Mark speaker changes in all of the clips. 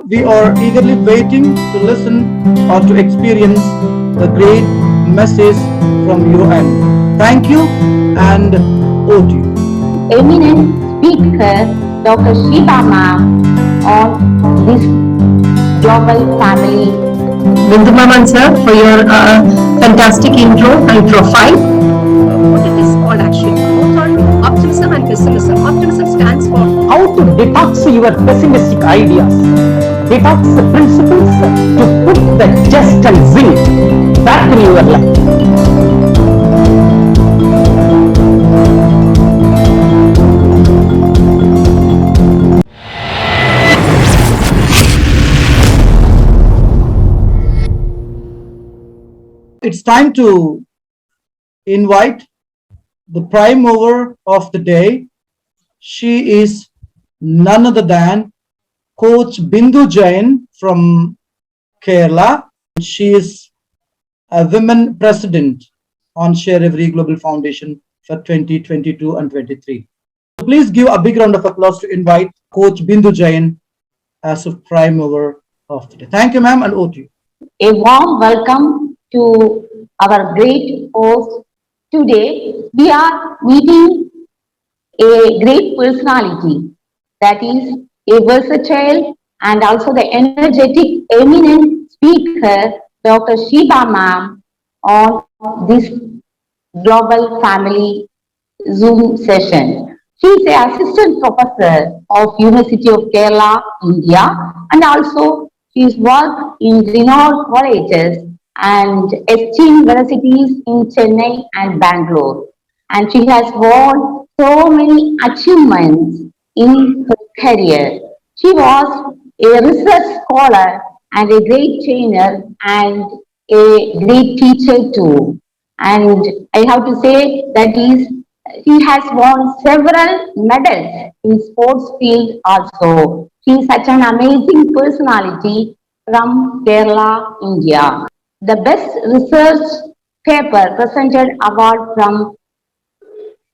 Speaker 1: we are eagerly waiting to listen or to experience the great message from your end. Thank you and over to you.
Speaker 2: Eminent speaker Dr. SHEEBA ma'am on this global family.
Speaker 3: Bindu Maman sir, for your fantastic intro and profile. What it is called actually, both on optimism and pessimism. Optimism stands for
Speaker 4: how to detox your pessimistic ideas, detox the principles to put the zest and zing back in your life.
Speaker 1: It's time to invite the prime mover of the day. She is none other than Coach Bindu Jain from Kerala. She is a women president on 𝐶𝐴𝐿 Global Foundation for 2022 and 23. So please give a big round of applause to invite Coach Bindu Jain as a prime mover of the day. Thank you, ma'am, and over to you.
Speaker 2: A warm welcome to our great host. Today we are meeting a great personality, that is a versatile and also the energetic eminent speaker Dr. SHEEBA ma'am on this global family Zoom session. She is an assistant professor of University of Kerala, India, and also she has worked in renowned colleges and esteemed universities in Chennai and Bangalore. And she has won so many achievements in her career. She was a research scholar and a great trainer and a great teacher too. And I have to say that she has won several medals in sports field also. She is such an amazing personality from Kerala, India. The best research paper presented award from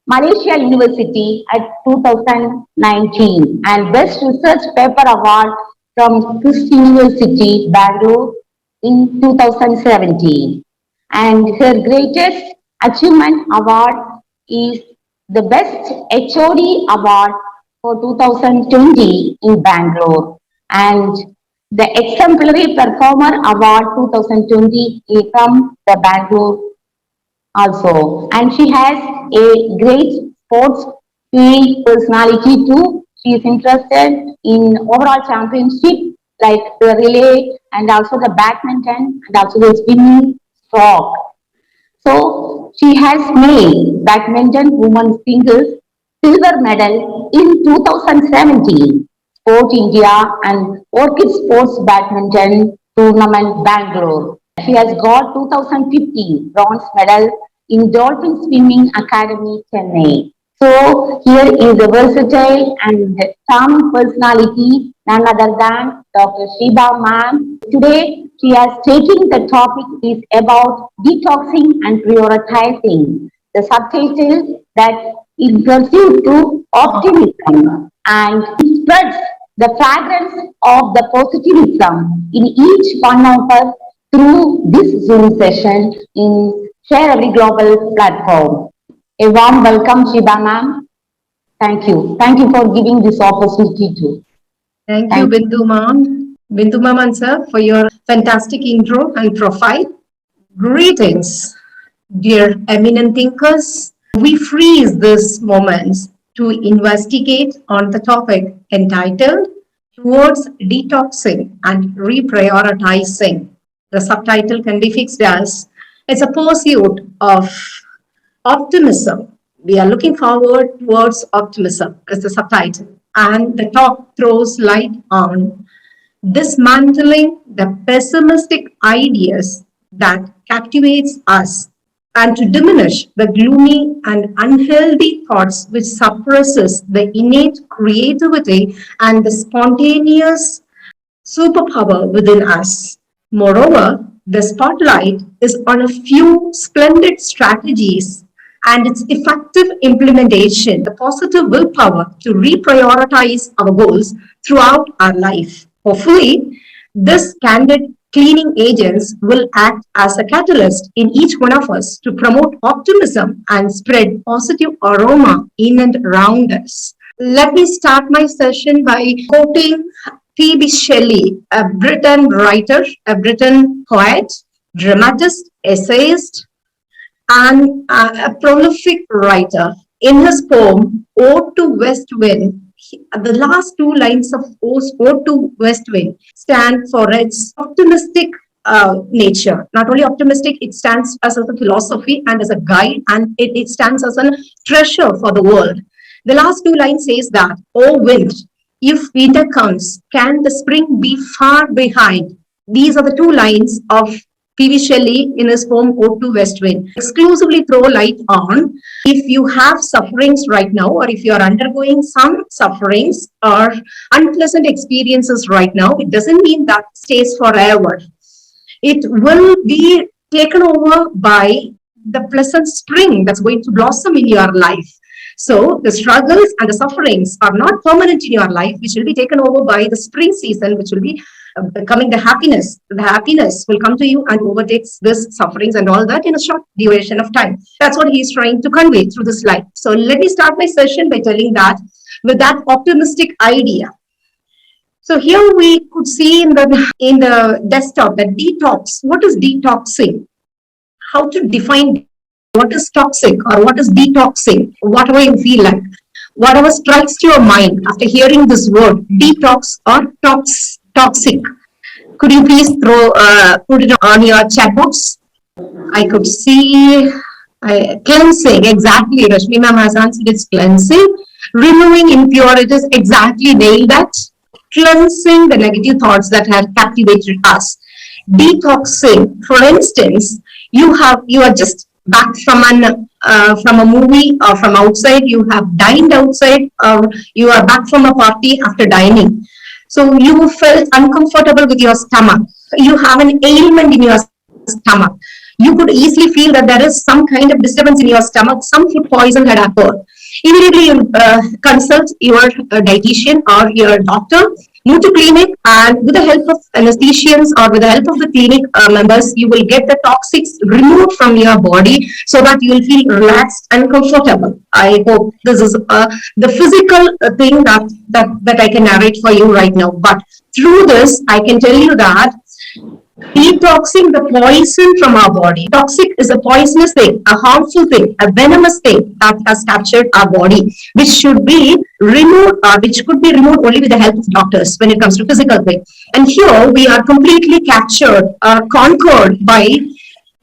Speaker 2: Malaysia University at 2019 and best research paper award from Christ University, Bangalore in 2017. And her greatest achievement award is the best HOD award for 2020 in Bangalore, and the Exemplary Performer Award 2020 is from the Bangalore also. And she has a great sports field personality too. She is interested in overall championship like the relay and also the badminton and also the swimming stroke. So she has made badminton women's singles silver medal in 2017 Sport India and Orchid Sports Badminton Tournament Bangalore. She has got 2015 bronze medal in Dolphin Swimming Academy Chennai. So here is a versatile and charming personality, none other than Dr. SHEEBA ma'am. Today she has taken the topic is about detoxing and prioritizing. The subtitle that in pursuit to optimism, and it spreads the fragrance of the positivism in each one of us through this Zoom session in 𝐶𝐴𝐿 Global platform. A warm welcome, SHEEBA ma'am. Thank you. Thank you for giving this opportunity too.
Speaker 3: Thank you, Bindu ma'am. Bindu Maman sir, for your fantastic intro and profile. Greetings, dear eminent thinkers. We freeze these moments to investigate on the topic entitled Towards Detoxing and Reprioritizing. The subtitle can be fixed as it's a pursuit of optimism. We are looking forward towards optimism as the subtitle. And the talk throws light on dismantling the pessimistic ideas that captivates us and to diminish the gloomy and unhealthy thoughts which suppresses the innate creativity and the spontaneous superpower within us. Moreover, the spotlight is on a few splendid strategies and its effective implementation, the positive willpower to reprioritize our goals throughout our life. Hopefully, this candid cleaning agents will act as a catalyst in each one of us to promote optimism and spread positive aroma in and around us. Let me start my session by quoting Phoebe Shelley, a Britain writer, a Britain poet, dramatist, essayist, and a prolific writer. In his poem, Ode to West Wind, the last two lines of Ode to West Wind stand for its optimistic nature. Not only optimistic, it stands as a philosophy and as a guide, and it stands as a treasure for the world. The last two lines says that, "O wind, if winter comes, can the spring be far behind?" These are the two lines of P.V. Shelley in his poem Ode to West Wind. Exclusively throw light on, if you have sufferings right now, or if you are undergoing some sufferings or unpleasant experiences right now, it doesn't mean that stays forever. It will be taken over by the pleasant spring that's going to blossom in your life. So the struggles and the sufferings are not permanent in your life, which will be taken over by the spring season, which will be coming the happiness. The happiness will come to you and overtakes this sufferings and all that in a short duration of time. That's what he's trying to convey through this slide. So let me start my session by telling that with that optimistic idea. So here we could see in the desktop that detox. What is detoxing? How to define what is toxic or what is detoxing, whatever you feel like, whatever strikes to your mind after hearing this word, detox or toxic. Could you please put it on your chat box? I could see cleansing, exactly. Rashmi ma'am has answered, it's cleansing. Removing impurities, exactly, nailed that. Cleansing the negative thoughts that have captivated us. Detoxing, for instance, you are just back from a movie or from outside, you have dined outside, or you are back from a party after dining. So you felt uncomfortable with your stomach. You have an ailment in your stomach. You could easily feel that there is some kind of disturbance in your stomach, some food poison had occurred. Immediately you consult your dietitian or your doctor. Move to clinic, and with the help of anesthesians or with the help of the clinic members, you will get the toxics removed from your body so that you will feel relaxed and comfortable. I hope this is the physical thing that I can narrate for you right now. But through this, I can tell you that detoxing the poison from our body. Toxic is a poisonous thing, a harmful thing, a venomous thing that has captured our body, which should be removed, or which could be removed only with the help of doctors when it comes to physical thing. And here we are completely captured or conquered by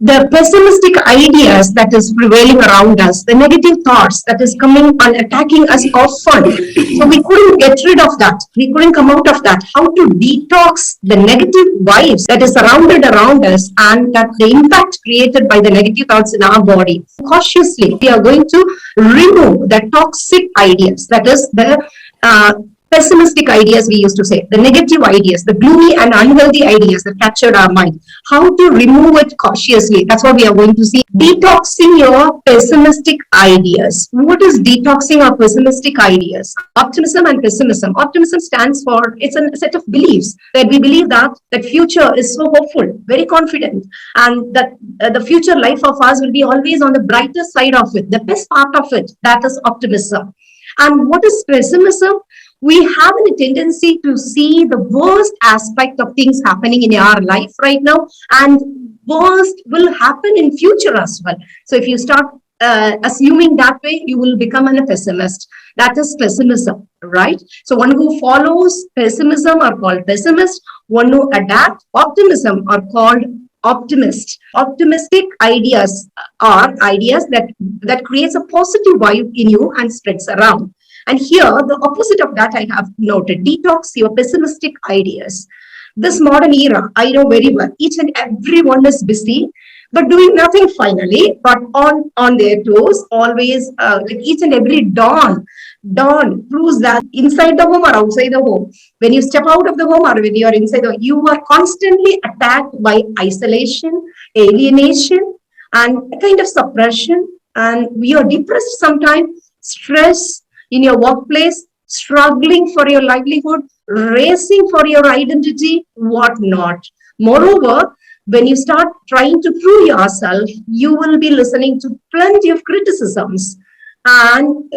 Speaker 3: the pessimistic ideas that is prevailing around us, the negative thoughts that is coming and attacking us often. So we couldn't get rid of that. We couldn't come out of that. How to detox the negative vibes that is surrounded around us and that the impact created by the negative thoughts in our body. Cautiously, we are going to remove the toxic ideas, that is the pessimistic ideas, we used to say, the negative ideas, the gloomy and unhealthy ideas that captured our mind. How to remove it cautiously. That's what we are going to see. Detoxing your pessimistic ideas. What is detoxing our pessimistic ideas? Optimism and pessimism. Optimism stands for, it's a set of beliefs that we believe that future is so hopeful, very confident, and that the future life of us will be always on the brighter side of it, the best part of it. That is optimism. And what is pessimism? We have a tendency to see the worst aspect of things happening in our life right now, and worst will happen in future as well. So if you start assuming that way, you will become a pessimist. That is pessimism, right? So one who follows pessimism are called pessimist. One who adapt optimism are called optimist. Optimistic ideas are ideas that creates a positive vibe in you and spreads around. And here, the opposite of that I have noted, detox your pessimistic ideas. This modern era, I know very well, each and everyone is busy, but doing nothing finally, but on their toes, always, like each and every dawn proves that inside the home or outside the home, when you step out of the home or when you are inside the home, you are constantly attacked by isolation, alienation, and a kind of suppression, and we are depressed sometimes, stress, in your workplace, struggling for your livelihood, racing for your identity, whatnot. Moreover, when you start trying to prove yourself, you will be listening to plenty of criticisms. And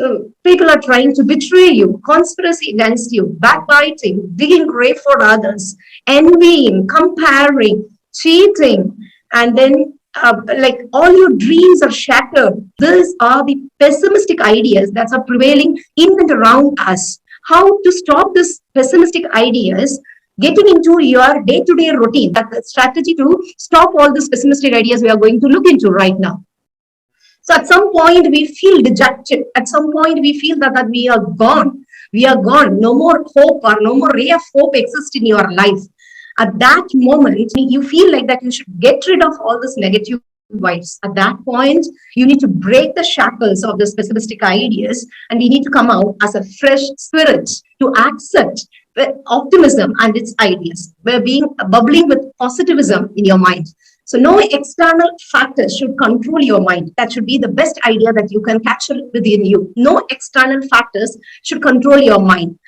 Speaker 3: people are trying to betray you, conspiracy against you, backbiting, digging grave for others, envying, comparing, cheating, and then like all your dreams are shattered. These are the pessimistic ideas that are prevailing in and around us. How to stop this pessimistic ideas getting into your day-to-day routine? That's the strategy to stop all these pessimistic ideas we are going to look into right now. So at some point we feel dejected. At some point we feel that we are gone. We are gone. No more hope or no more ray of hope exists in your life. At that moment, you feel like that you should get rid of all this negative vibes. At that point, you need to break the shackles of the pessimistic ideas, and you need to come out as a fresh spirit to accept optimism and its ideas. We're being bubbling with positivism in your mind. So no external factors should control your mind. That should be the best idea that you can capture within you. No external factors should control your mind.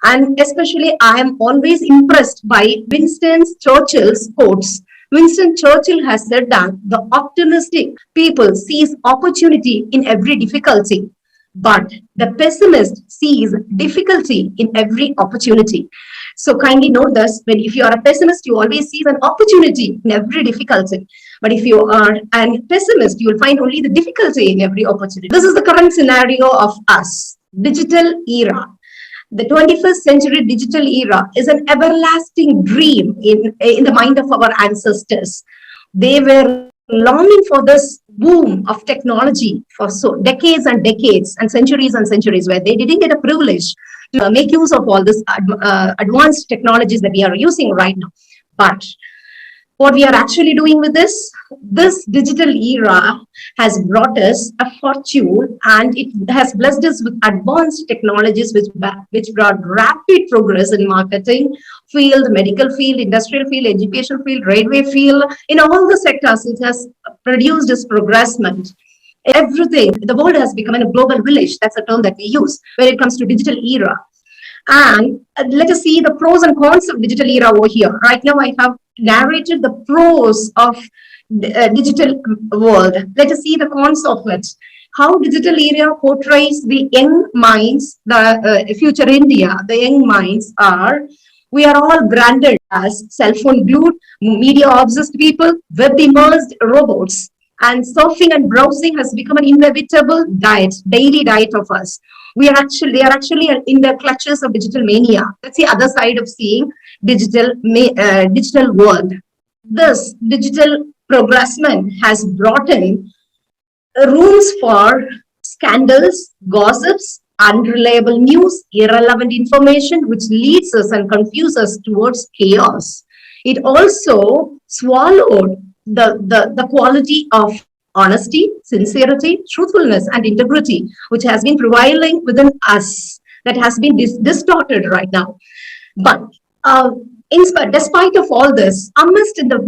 Speaker 3: And especially, I am always impressed by Winston Churchill's quotes. Winston Churchill has said that the optimistic people sees opportunity in every difficulty, but the pessimist sees difficulty in every opportunity. So kindly note this: when if you are a pessimist, you always see an opportunity in every difficulty. But if you are a pessimist, you will find only the difficulty in every opportunity. This is the current scenario of us. Digital era. The 21st century digital era is an everlasting dream in the mind of our ancestors. They were longing for this boom of technology for so decades and decades and centuries, where they didn't get a privilege to make use of all this advanced technologies that we are using right now. But what we are actually doing with this digital era has brought us a fortune, and it has blessed us with advanced technologies which brought rapid progress in marketing field, medical field, industrial field, education field, railway field. In all the sectors, it has produced this progressment. Everything, the world has become a global village. That's a term that we use when it comes to digital era. And let us see the pros and cons of digital era over here. Right now, I have narrated the pros of digital world. Let us see the cons of it. How digital era portrays the young minds, the future India. The young minds are, we are all branded as cell phone glued, media obsessed people, web immersed robots. And surfing and browsing has become an inevitable diet, daily diet of us. They are actually in the clutches of digital mania. That's the other side of seeing digital world. This digital progressment has brought in rooms for scandals, gossips, unreliable news, irrelevant information, which leads us and confuses us towards chaos. It also swallowed the quality of honesty, sincerity, truthfulness, and integrity, which has been prevailing within us, that has been distorted right now. But despite of all this, amidst in the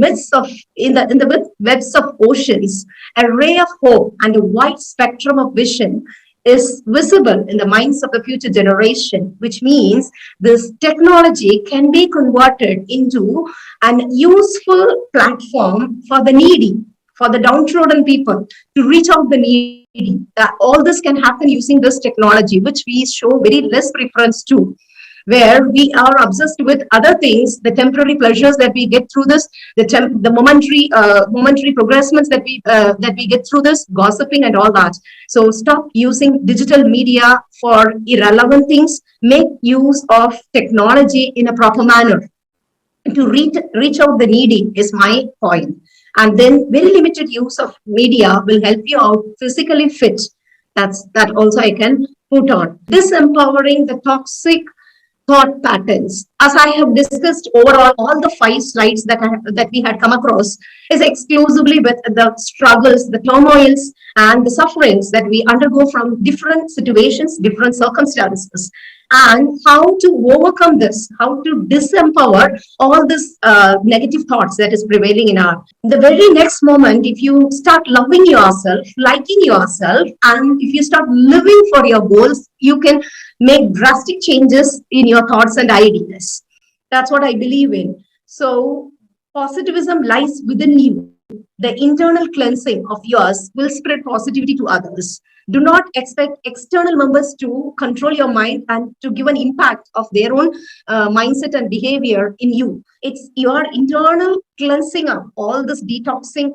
Speaker 3: webs of oceans, a ray of hope and a wide spectrum of vision is visible in the minds of the future generation, which means this technology can be converted into an useful platform for the needy, for the downtrodden people, to reach out the needy. All this can happen using this technology, which we show very less preference to, where we are obsessed with other things, the temporary pleasures that we get through this, the momentary progressments that we get through this, gossiping and all that. So stop using digital media for irrelevant things. Make use of technology in a proper manner to reach out the needy is my point. And then very limited use of media will help you out physically fit. That also I can put on. Disempowering the toxic thought patterns. As I have discussed overall, all the 5 slides that we had come across is exclusively with the struggles, the turmoils, and the sufferings that we undergo from different situations, different circumstances. and how to overcome this, how to disempower all this negative thoughts that is prevailing in our. The very next moment, if you start loving yourself, liking yourself, and if you start living for your goals, you can make drastic changes in your thoughts and ideas. That's what I believe in. So positivism lies within you. The internal cleansing of yours will spread positivity to others. Do not expect external members to control your mind and to give an impact of their own mindset and behavior in you. It's your internal cleansing up all this detoxing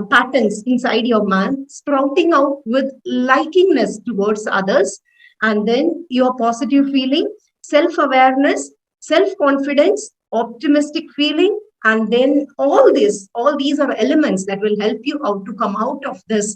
Speaker 3: patterns inside your mind, sprouting out with likingness towards others, and then your positive feeling, self-awareness, self-confidence, optimistic feeling, and then all these are elements that will help you out to come out of this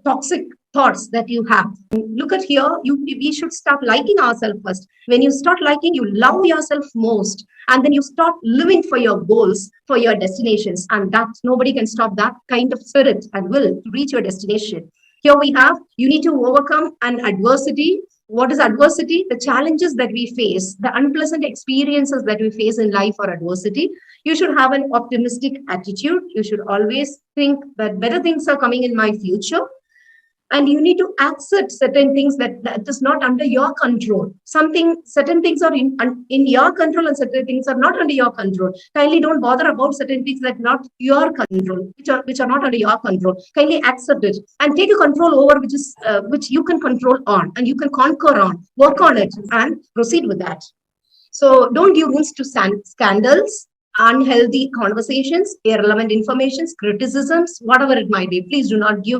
Speaker 3: toxic thoughts that you have. Look at here, we should start liking ourselves first. When you start liking, you love yourself most, and then you start living for your goals, for your destinations, and that nobody can stop that kind of spirit and will to reach your destination. Here we have, you need to overcome an adversity. What is adversity? The challenges that we face, the unpleasant experiences that we face in life are adversity. You should have an optimistic attitude. You should always think that better things are coming in my future. And you need to accept certain things that is not under your control. Certain things are in your control and certain things are not under your control. Kindly don't bother about certain things that are not your control, which are not under your control. Kindly accept it and take a control over which you can control on and you can conquer on, work on it and proceed with that. So don't give rooms to scandals, unhealthy conversations, irrelevant informations, criticisms, whatever it might be. Please do not give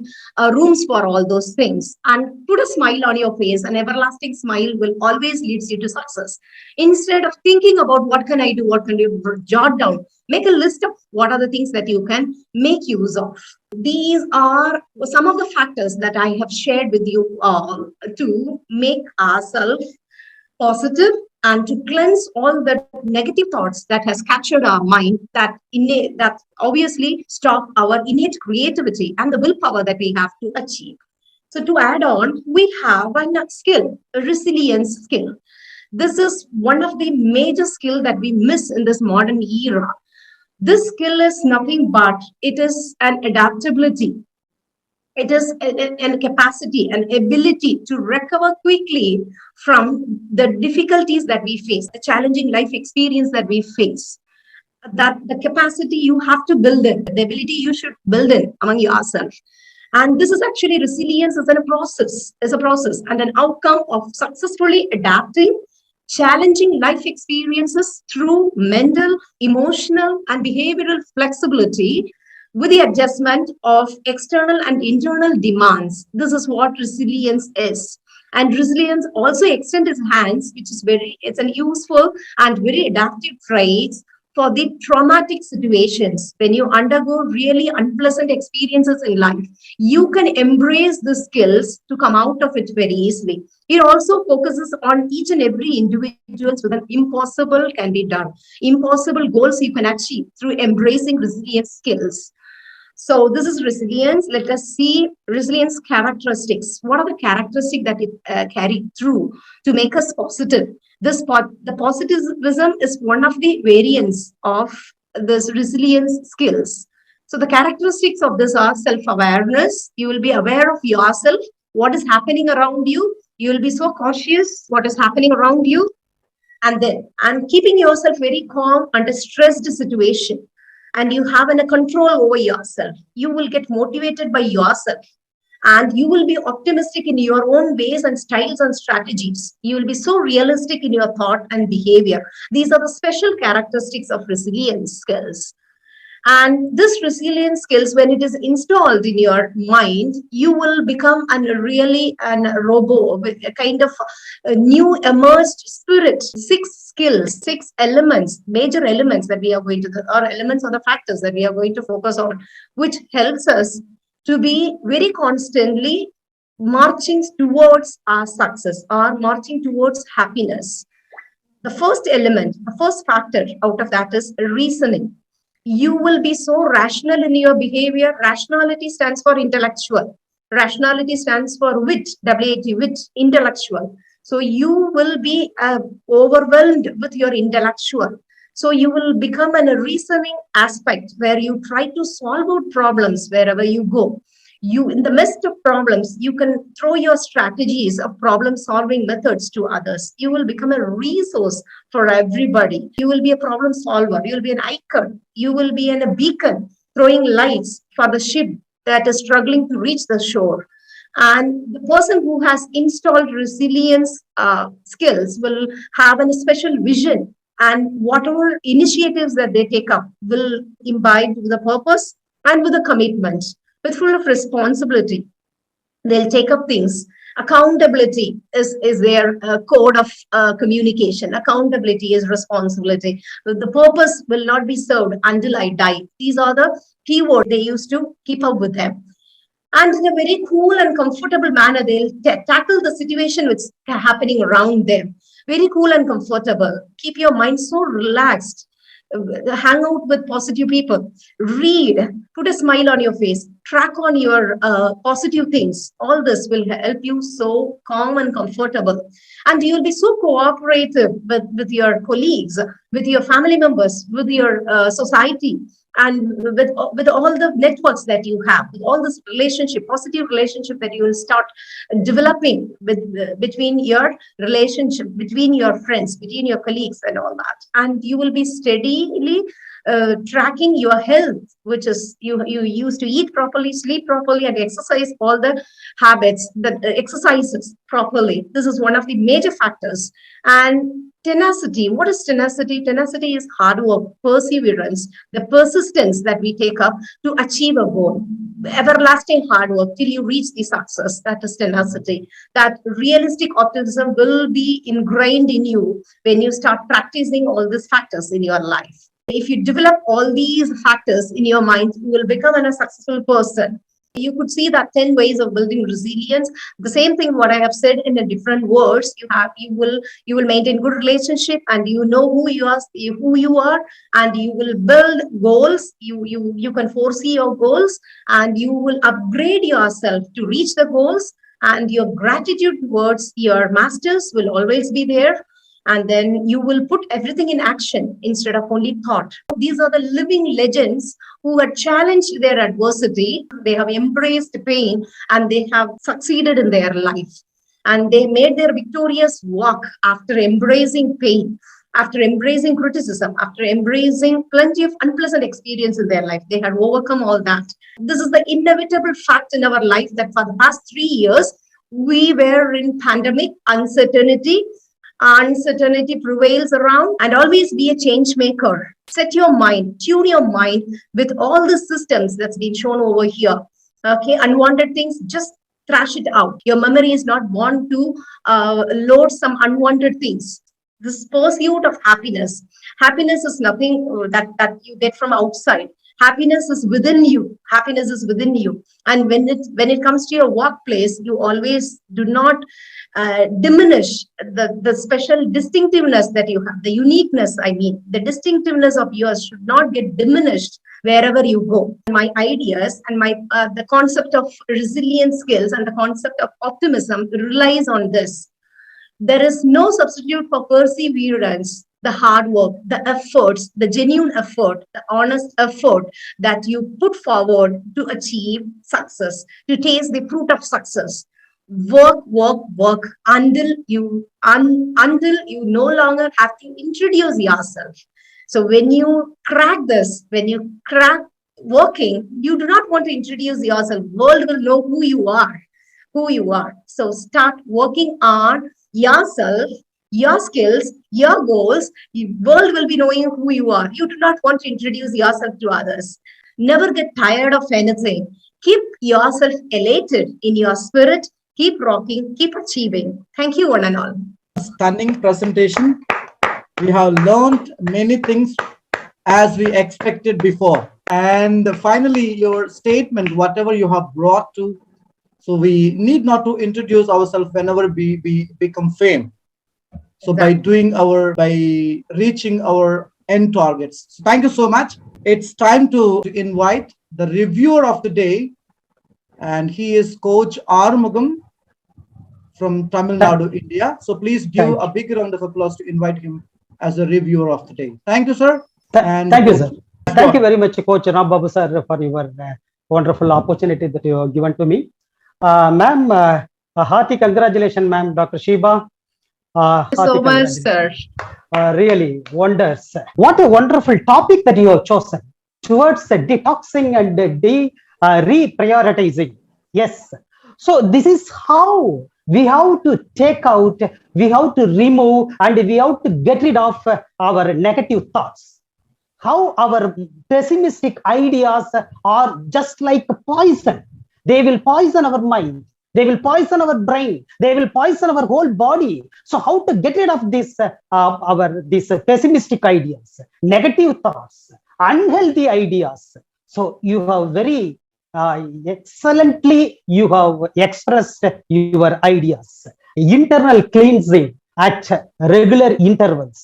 Speaker 3: rooms for all those things, and put a smile on your face. An everlasting smile will always leads you to success. Instead of thinking about what can I do, what can you jot down, make a list of what are the things that you can make use of. These are some of the factors that I have shared with you all to make ourselves positive and to cleanse all the negative thoughts that has captured our mind, that obviously stop our innate creativity and the willpower that we have to achieve. So to add on, we have a skill, a resilience skill. This is one of the major skills that we miss in this modern era. This skill is nothing but it is an adaptability. It is a capacity, an ability to recover quickly from the difficulties that we face, the challenging life experience that we face. That the capacity you have to build in, the ability you should build in among yourself. And this is actually resilience as a process and an outcome of successfully adapting challenging life experiences through mental, emotional, and behavioral flexibility with the adjustment of external and internal demands. This is what resilience is. And resilience also extends its hands, which is it's an useful and very adaptive phrase for the traumatic situations. When you undergo really unpleasant experiences in life, you can embrace the skills to come out of it very easily. It also focuses on each and every individual with an impossible can be done. Impossible goals you can achieve through embracing resilience skills. So this is resilience. Let us see resilience characteristics. What are the characteristics that it carried through to make us positive? The positivism is one of the variants of this resilience skills. So the characteristics of this are self-awareness. You will be aware of yourself, what is happening around you. You will be so cautious what is happening around you. And keeping yourself very calm under stressed situation. And you have a control over yourself. You will get motivated by yourself. And you will be optimistic in your own ways and styles and strategies. You will be so realistic in your thought and behavior. These are the special characteristics of resilience skills. And this resilience skills, when it is installed in your mind, you will become really a robo with a kind of a new emerged spirit. 6 skills, 6 elements, major elements that we are going to, or elements or the factors that we are going to focus on, which helps us to be very constantly marching towards our success or marching towards happiness. The first element, the first factor out of that is reasoning. You will be so rational in your behavior. Rationality stands for intellectual. Rationality stands for wit, W-A-T, wit, intellectual. So you will be overwhelmed with your intellectual. So you will become a reasoning aspect where you try to solve out problems wherever you go. You, in the midst of problems, you can throw your strategies of problem solving methods to others. You will become a resource for everybody. You will be a problem solver. You will be an icon. You will be a beacon throwing lights for the ship that is struggling to reach the shore. And the person who has installed resilience skills will have a special vision, and whatever initiatives that they take up will imbibe with a purpose and with a commitment, with full of responsibility. They'll take up things. Accountability is their code of communication. Accountability is responsibility. The purpose will not be served until I die. These are the keywords they used to keep up with them. And in a very cool and comfortable manner, they'll tackle the situation which is happening around them. Very cool and comfortable. Keep your mind so relaxed. Hang out with positive people. Read. Put a smile on your face. Track on your positive things. All this will help you so calm and comfortable. And you'll be so cooperative with your colleagues, with your family members, with your society, and with all the networks that you have, with all this relationship, positive relationship that you will start developing between your relationship, between your friends, between your colleagues and all that. And you will be steadily tracking your health, which is you used to eat properly, sleep properly, and exercise all the habits, the exercises properly. This is one of the major factors. And tenacity. What is tenacity? Tenacity is hard work, perseverance, the persistence that we take up to achieve a goal. Everlasting hard work till you reach the success. That is tenacity. That realistic optimism will be ingrained in you when you start practicing all these factors in your life. If you develop all these factors in your mind, you will become a successful person. You could see that 10 ways of building resilience. The same thing what I have said in a different words. You will maintain good relationship, and you know who you are, and you will build goals. You can foresee your goals, and you will upgrade yourself to reach the goals. And your gratitude towards your masters will always be there. And then you will put everything in action instead of only thought. These are the living legends who had challenged their adversity. They have embraced pain and they have succeeded in their life. And they made their victorious walk after embracing pain, after embracing criticism, after embracing plenty of unpleasant experience in their life. They had overcome all that. This is the inevitable fact in our life that for the past 3 years, we were in pandemic, uncertainty prevails around, and always be a change maker. Set your mind, tune your mind with all the systems that's been shown over here. Okay, unwanted things, just trash it out. Your memory is not born to load some unwanted things. This pursuit of happiness. Happiness is nothing that you get from outside. Happiness is within you. Happiness is within you. And when it comes to your workplace, you always do not diminish the special distinctiveness that you have, the uniqueness, the distinctiveness of yours should not get diminished wherever you go. My ideas and the concept of resilient skills and the concept of optimism relies on this. There is no substitute for perseverance, the hard work, the efforts, the genuine effort, the honest effort that you put forward to achieve success, to taste the fruit of success. Work until you no longer have to introduce yourself. So when you crack this, when you crack working, you do not want to introduce yourself. World will know who you are. So start working on yourself, your skills, your goals. The world will be knowing who you are. You do not want to introduce yourself to others. Never get tired of anything. Keep yourself elated in your spirit. Keep rocking, keep achieving. Thank you, one and all.
Speaker 1: Stunning presentation. We have learned many things as we expected before. And finally, your statement, whatever you have brought to, so we need not to introduce ourselves whenever we become fame. So
Speaker 3: Exactly.
Speaker 1: by reaching our end targets. So thank you so much. It's time to invite the reviewer of the day, and he is Coach Arumugam from Tamil Nadu, India. So please give a big round of applause to invite him as a reviewer of the day. Thank you, sir. And
Speaker 4: Thank you, sir.
Speaker 1: go
Speaker 4: Thank you
Speaker 1: ahead.
Speaker 4: very much, Coach Rambabu sir, for your wonderful opportunity that you have given to me. Ma'am, a hearty congratulations, ma'am, Dr. SHEEBA.
Speaker 3: Thank you
Speaker 4: Hearty
Speaker 3: so much, sir.
Speaker 4: congratulations. Really wonders. What a wonderful topic that you have chosen towards detoxing and reprioritizing. Yes. So this is how we have to take out, we have to remove, and we have to get rid of our negative thoughts. How our pessimistic ideas are just like poison. They will poison our mind. They will poison our brain. They will poison our whole body. So how to get rid of this, these pessimistic ideas, negative thoughts, unhealthy ideas? So you have very excellently you have expressed your ideas. Internal cleansing at regular intervals,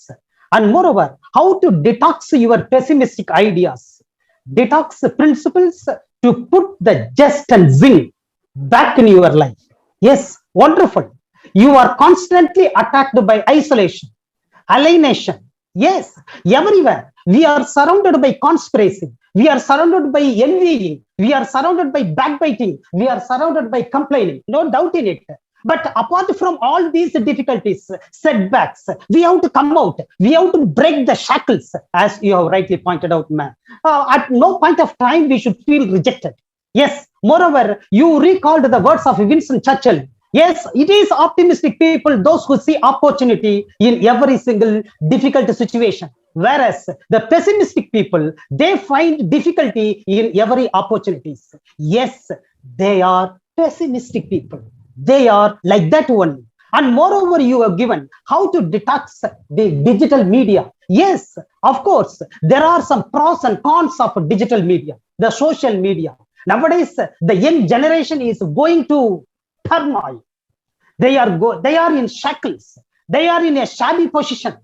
Speaker 4: and moreover, how to detox your pessimistic ideas, detox principles to put the zest and zing back in your life. Yes, wonderful. You are constantly attacked by isolation, alienation. Yes, everywhere. We are surrounded by conspiracy. We are surrounded by envying. We are surrounded by backbiting. We are surrounded by complaining. No doubt in it. But apart from all these difficulties, setbacks, we have to come out. We have to break the shackles, as you have rightly pointed out, ma'am. At no point of time we should feel rejected. Yes, moreover, you recalled the words of Winston Churchill. Yes, it is optimistic people, those who see opportunity in every single difficult situation. Whereas the pessimistic people, they find difficulty in every opportunities. Yes, they are pessimistic people. They are like that only. And moreover, you have given how to detox the digital media. Yes, of course, there are some pros and cons of digital media, the social media. Nowadays, the young generation is going to turmoil. They are in shackles. They are in a shabby position.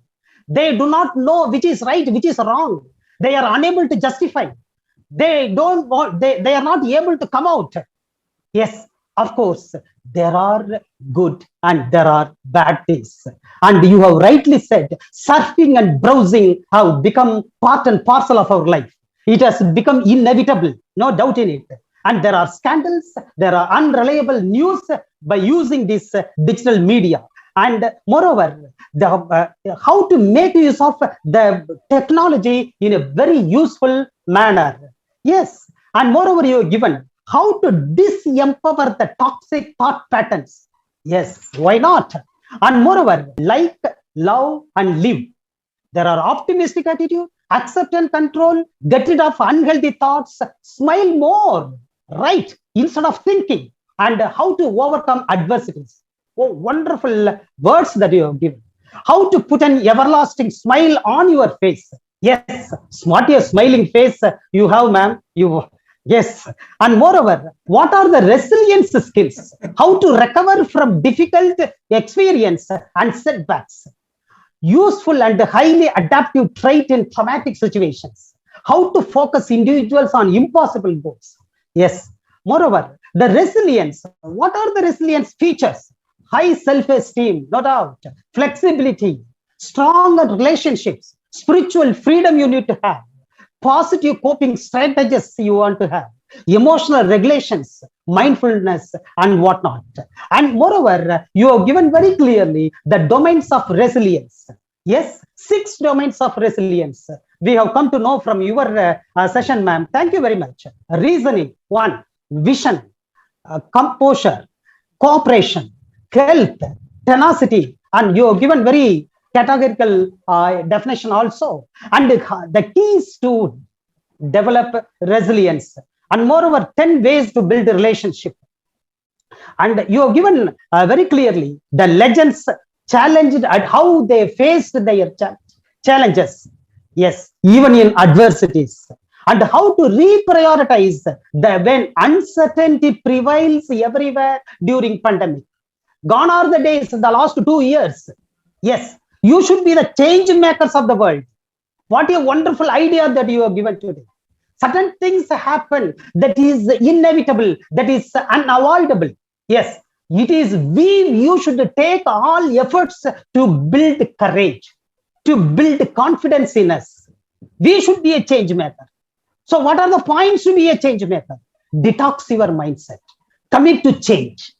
Speaker 4: They do not know which is right, which is wrong. They are unable to justify. They are not able to come out. Yes, of course, there are good and there are bad things. And you have rightly said, surfing and browsing have become part and parcel of our life. It has become inevitable, no doubt in it. And there are scandals, there are unreliable news by using this digital media. And moreover, how to make use of the technology in a very useful manner. Yes, and moreover, you have given how to disempower the toxic thought patterns. Yes, why not? And moreover, like, love, and live. There are optimistic attitude, accept and control, get rid of unhealthy thoughts, smile more, right, instead of thinking, and how to overcome adversities. Oh, wonderful words that you have given. How to put an everlasting smile on your face. Yes, what a smiling face you have, ma'am. Yes, and moreover, what are the resilience skills? How to recover from difficult experience and setbacks? Useful and highly adaptive trait in traumatic situations. How to focus individuals on impossible goals. Yes, moreover, the resilience. What are the resilience features? High self-esteem, no doubt. Flexibility, strong relationships, spiritual freedom you need to have. Positive coping strategies you want to have, emotional regulations, mindfulness, and whatnot. And moreover, you have given very clearly the domains of resilience. Yes, 6 domains of resilience. We have come to know from your session, ma'am. Thank you very much. Reasoning, 1. Vision, composure, cooperation, health, tenacity, and you have given very categorical definition also. And the keys to develop resilience, and moreover 10 ways to build a relationship. And you have given very clearly the legends challenged at how they faced their challenges. Yes, even in adversities. And how to reprioritize when uncertainty prevails everywhere during pandemic. Gone are the days, the last 2 years. Yes, you should be the change makers of the world. What a wonderful idea that you have given today. Certain things happen that is inevitable, that is unavoidable. Yes, You should take all efforts to build courage, to build confidence in us. We should be a change maker. So what are the points to be a change maker? Detox your mindset. Commit to change.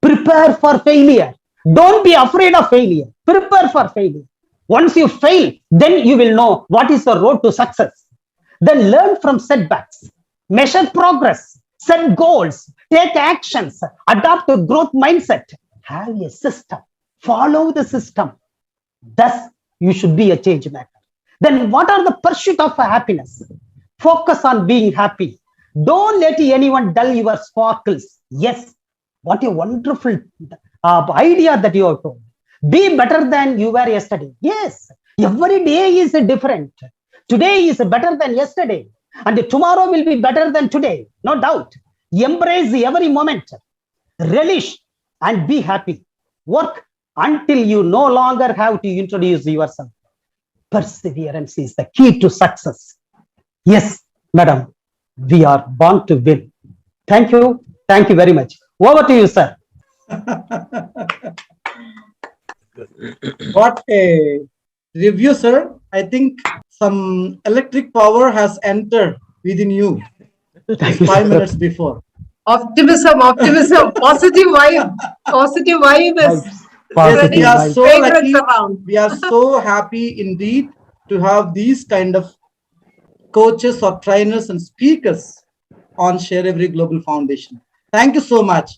Speaker 4: Prepare for failure. Don't be afraid of failure. Prepare for failure. Once you fail, then you will know what is the road to success. Then learn from setbacks. Measure progress. Set goals. Take actions. Adopt a growth mindset. Have a system. Follow the system. Thus, you should be a change maker. Then what are the pursuit of happiness? Focus on being happy. Don't let anyone dull your sparkles. Yes, what a wonderful idea that you have told. Be better than you were yesterday. Yes, every day is different. Today is better than yesterday. And tomorrow will be better than today. No doubt. Embrace every moment. Relish and be happy. Work until you no longer have to introduce yourself. Perseverance is the key to success. Yes, madam, we are born to win. Thank you. Thank you very much. Over to you, sir.
Speaker 1: What a review, sir. I think some electric power has entered within you just 5 minutes before.
Speaker 3: Optimism, positive vibe. Positive vibe is
Speaker 1: Yes, we are so
Speaker 3: fragrance
Speaker 1: lucky.
Speaker 3: around.
Speaker 1: We are so happy indeed to have these kind of coaches or trainers and speakers on Share Every Global Foundation. Thank you so much.